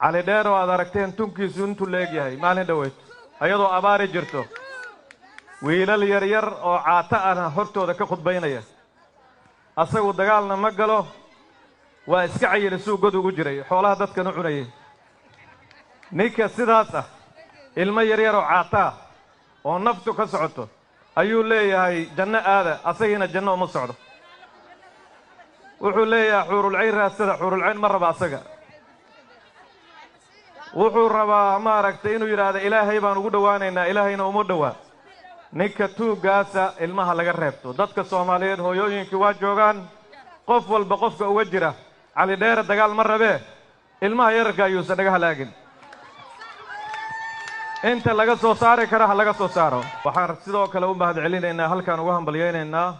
على دير وأدركتين تنكي سنتو ليجي مالين دويت أيضو أباري جرتو ويلا اليرير أو عاتقنا حرتو ذاك خد بينيه أصيغ الدجالنا مجلو وإسكعي لسوق جدو جري حولها دتك نوعيه نيك سداسة الميرير أو عاتا ونفتو كسعته أيو لي هاي جنة هذا أصيغنا الجنة ومصعده وحول لي حور العين راسده حور العين مرة بعصقة وحور ربا ما ركتينو يراد إلهي بان ودوانينا إلهينا ومدوا نكتو قاسة المها لقربتو دتك الصوماليين هو يوينك واجوغان قف والبقف وجرة على داير الدقال مرة به المها يرقى يوسدقها لاقن انت لقى صوصاري كره لقى صوصارو وحار سيدو كلا وبهد علينا إن هل كانوا وهم بليين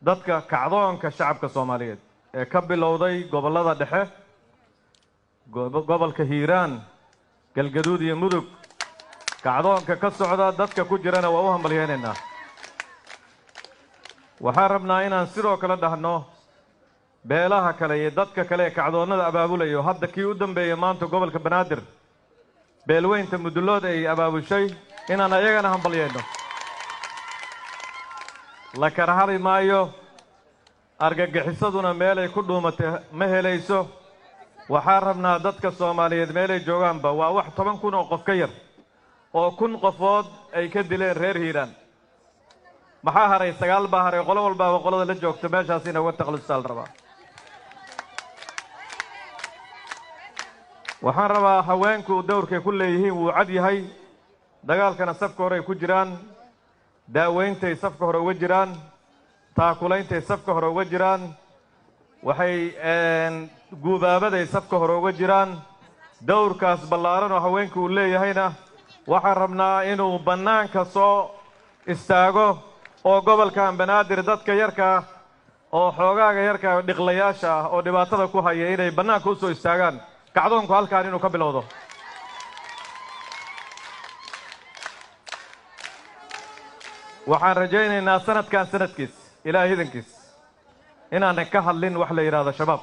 dadka kacdoonka shacabka Soomaaliyeed ee ka bilowday gobolada dhexe gobolka Hiiraan galgaduud iyo mudug kacdoonka ka socda dadka ku jirana waa u hambalyeynaa waxaan rabnaa inaan sidoo kale dhahno beelaha kale iyo dadka kale ee kacdoonada abaabulayo hadda kii u dambeeyay maanta gobolka Banaadir beelweynta mudulood ay abaabushay inaan ayagana hambalyeyno la karahari maayo argagixisaduna meel ay ku dhuumatay ma helayso waxaan rabnaa dadka Soomaaliyeed meel ay joogaanba waa wax 10,000 oo qof ka yar oo 1,000 qofood ay ka dileen reer Hiiraan maxaa haray 9 baa haray qolo walba qolada la joogto meeshaas inay uga taqalusal rabaa waxaan rabaa haweenku dowrkay ku leeyihiin wuu cad yahay dagaalkana safka hore ay ku jiraan daaweynta safka hore uga jiraan taakulaynta safka hore uga jiraan waxay guubaabada safka hore uga jiraan dowrkaas ballaaran oo haweenku leeyahayna waxaan rabnaa inuu banaanka soo istaago oo gobolkan Banaadir dadka yarka oo xoogaaga yarka dhiqlayaasha oo dhibaatada ku haya inay banaanka u soo istaagaan kacdoonku halkaan inuu ka bilowdo waxaan rajaynaynaa sanadkan sanadkiis ilaahay idankiis inaan ka hadlin wax la yiraahdo shabaab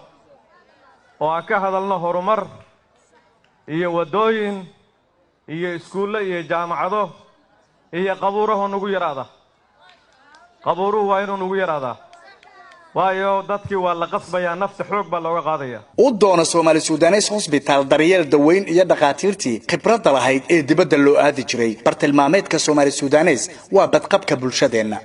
oo aan ka hadalno horumar iyo wadooyin iyo iskuulo iyo jaamacado iyo qabuuraha nagu yaraada qabuuruhu waa inuu nagu yaraada waayo dadkii waa la qasbaya nafta xoog baa looga qaadaya u doona Soomaali Suudanes Hospital daryeel daweyn iyo dhaqaatiirtii khibrada lahayd ee dibadda loo aadi jiray bartilmaameedka Soomaali Suudanes waa badqabka bulshadeena